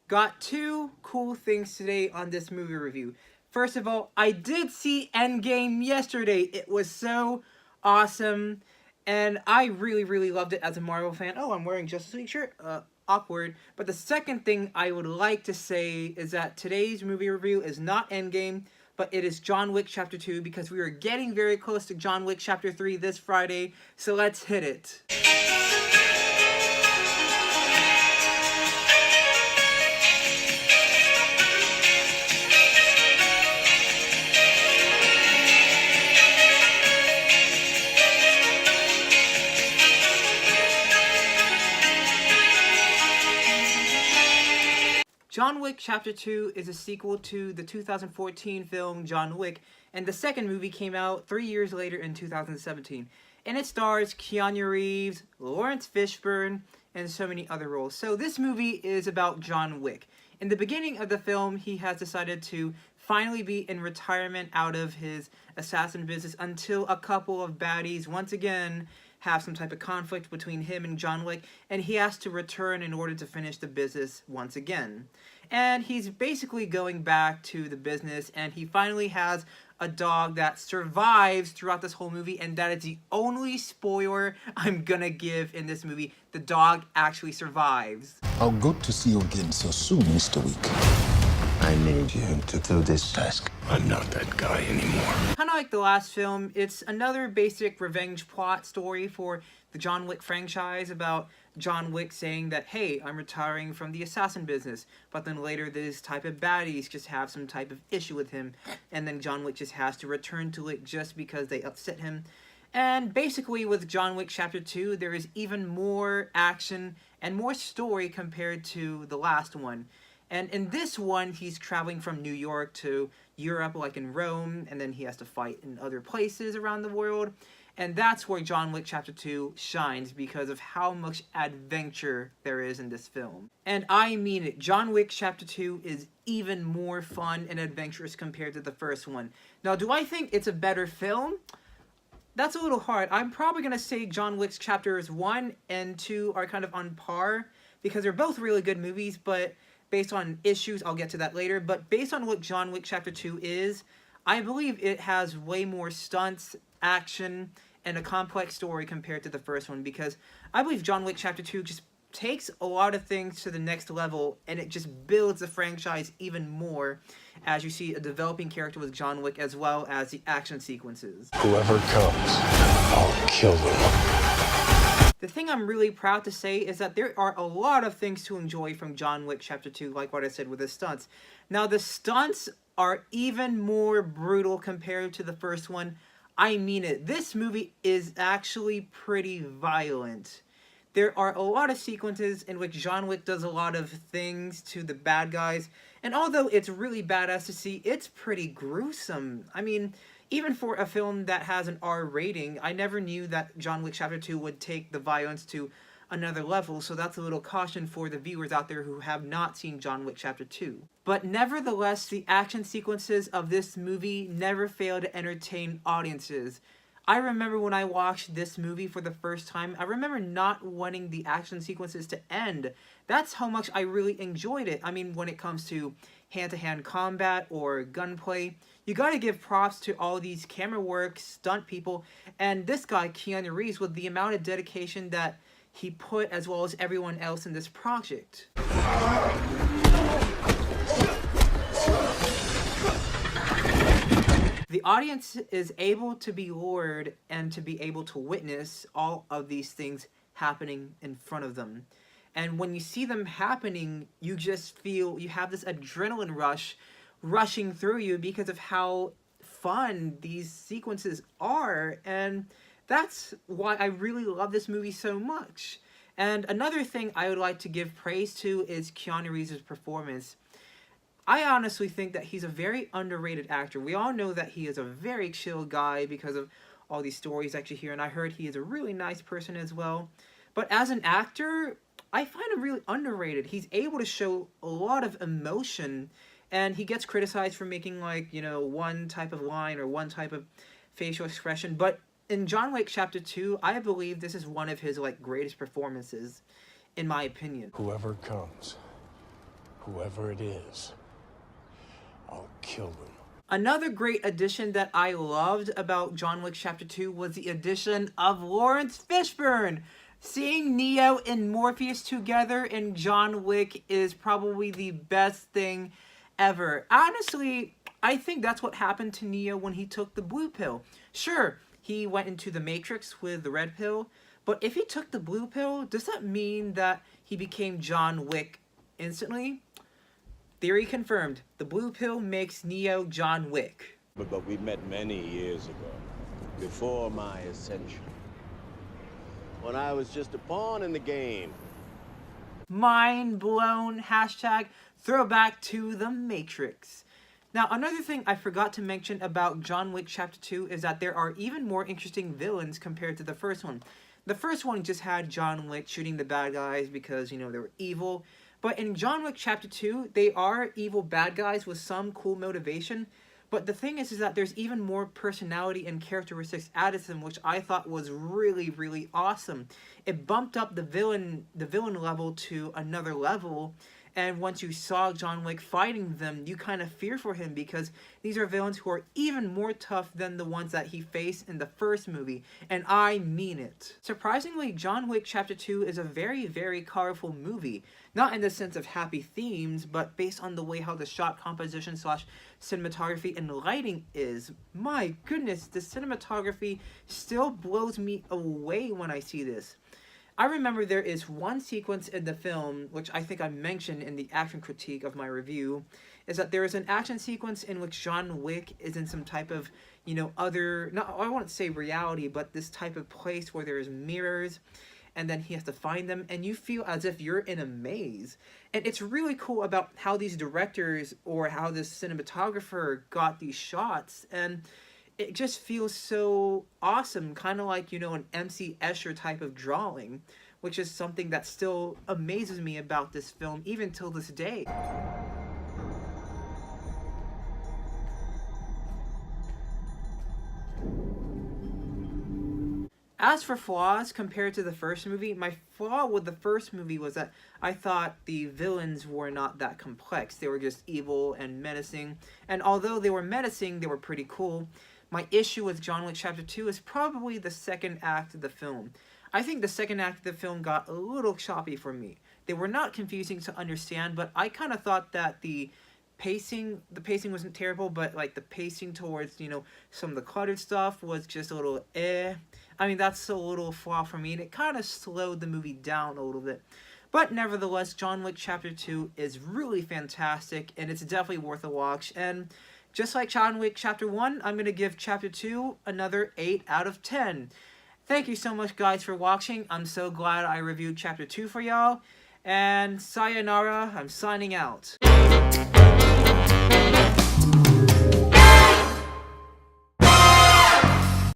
Got two cool things today on this movie review. First of all, I did see Endgame yesterday. It was so awesome, and I really loved it as a Marvel fan. Oh, I'm wearing Justice League shirt. Awkward. But the second thing I would like to say is that today's movie review is not Endgame, but it is John Wick Chapter 2 because we are getting very close to John Wick Chapter 3 this Friday, so let's hit it. John Wick Chapter 2 is a sequel to the 2014 film John Wick, and the second movie came out 3 years later in 2017. And it stars Keanu Reeves, Laurence Fishburne, and so many other roles. So this movie is about John Wick. In the beginning of the film, he has decided to finally be in retirement out of his assassin business until a couple of baddies once again have some type of conflict between him and John Wick, and he has to return in order to finish the business once again. And he's basically going back to the business, and he finally has a dog that survives throughout this whole movie, and that is the only spoiler I'm gonna give in this movie. The dog actually survives. How good to see you again so soon, Mr. Wick. I need you to do this task. I'm not that guy anymore. Kind of like the last film, it's another basic revenge plot story for the John Wick franchise about John Wick saying that, hey, I'm retiring from the assassin business, but then later this type of baddies just have some type of issue with him, and then John Wick just has to return to it just because they upset him. And basically with John Wick Chapter 2, there is even more action and more story compared to the last one. And in this one, he's traveling from New York to Europe, like in Rome, and then he has to fight in other places around the world. And that's where John Wick Chapter 2 shines because of how much adventure there is in this film. And I mean it, John Wick Chapter 2 is even more fun and adventurous compared to the first one. Now, do I think it's a better film? That's a little hard. I'm probably going to say John Wick's Chapters 1 and 2 are kind of on par because they're both really good movies, but based on issues, I'll get to that later, but based on what John Wick Chapter 2 is, I believe it has way more stunts, action, and a complex story compared to the first one, because I believe John Wick Chapter 2 just takes a lot of things to the next level, and it just builds the franchise even more, as you see a developing character with John Wick, as well as the action sequences. Whoever comes, I'll kill them. The thing I'm really proud to say is that there are a lot of things to enjoy from John Wick Chapter 2, like what I said with the stunts. Now, the stunts are even more brutal compared to the first one. I mean it. This movie is actually pretty violent. There are a lot of sequences in which John Wick does a lot of things to the bad guys, and although it's really badass to see, it's pretty gruesome. I mean, even for a film that has an R rating, I never knew that John Wick Chapter 2 would take the violence to another level, so that's a little caution for the viewers out there who have not seen John Wick Chapter 2. But nevertheless, the action sequences of this movie never fail to entertain audiences. I remember when I watched this movie for the first time, I remember not wanting the action sequences to end. That's how much I really enjoyed it. I mean, when it comes to hand-to-hand combat or gunplay, you gotta give props to all these camera work, stunt people, and this guy, Keanu Reeves, with the amount of dedication that he put, as well as everyone else in this project. The audience is able to be lured and to be able to witness all of these things happening in front of them. And when you see them happening, you just feel, you have this adrenaline rush rushing through you because of how fun these sequences are. And that's why I really love this movie so much. And another thing I would like to give praise to is Keanu Reeves' performance. I honestly think that he's a very underrated actor. We all know that he is a very chill guy because of all these stories that you hear, and I heard he is a really nice person as well. But as an actor, I find him really underrated. He's able to show a lot of emotion, and he gets criticized for making, like, you know, one type of line or one type of facial expression. But in John Wick Chapter 2, I believe this is one of his, like, greatest performances, in my opinion. Whoever comes, Whoever it is, I'll kill them. Another great addition that I loved about John Wick Chapter 2 was the addition of Laurence Fishburne. Seeing Neo and Morpheus together in John Wick is probably the best thing ever. Honestly, I think that's what happened to Neo when he took the blue pill. Sure, he went into the Matrix with the red pill, but if he took the blue pill, does that mean that he became John Wick instantly? Theory confirmed. The blue pill makes Neo John Wick. But we met many years ago, before my ascension. When I was just a pawn in the game. Mind blown. Hashtag throwback to the Matrix. Now, another thing I forgot to mention about John Wick Chapter 2 is that there are even more interesting villains compared to the first one. The first one just had John Wick shooting the bad guys because, you know, they were evil. But in John Wick Chapter 2, they are evil bad guys with some cool motivation. But the thing is that there's even more personality and characteristics added to them, which I thought was really, really awesome. It bumped up the villain level to another level. And once you saw John Wick fighting them, you kind of fear for him because these are villains who are even more tough than the ones that he faced in the first movie. And I mean it. Surprisingly, John Wick Chapter 2 is a very, very colorful movie. Not in the sense of happy themes, but based on the way how the shot composition / cinematography and lighting is. My goodness, the cinematography still blows me away when I see this. I remember there is one sequence in the film, which I think I mentioned in the action critique of my review, is that there is an action sequence in which John Wick is in some type of, you know, I won't say reality, but this type of place where there's mirrors, and then he has to find them, and you feel as if you're in a maze. And it's really cool about how these directors or how this cinematographer got these shots, and it just feels so awesome, kind of like, you know, an MC Escher type of drawing, which is something that still amazes me about this film, even till this day. As for flaws compared to the first movie, my flaw with the first movie was that I thought the villains were not that complex. They were just evil and menacing, and although they were menacing, they were pretty cool. My issue with John Wick Chapter 2 is probably the second act of the film. I think the second act of the film got a little choppy for me. They were not confusing to understand, but I kind of thought that the pacing wasn't terrible, but like the pacing towards, you know, some of the cluttered stuff was just a little I mean, that's a little flaw for me, and it kind of slowed the movie down a little bit. But nevertheless, John Wick Chapter 2 is really fantastic, and it's definitely worth a watch. And just like John Wick Chapter 1, I'm going to give Chapter 2 another 8 out of 10. Thank you so much, guys, for watching. I'm so glad I reviewed Chapter 2 for y'all. And sayonara, I'm signing out.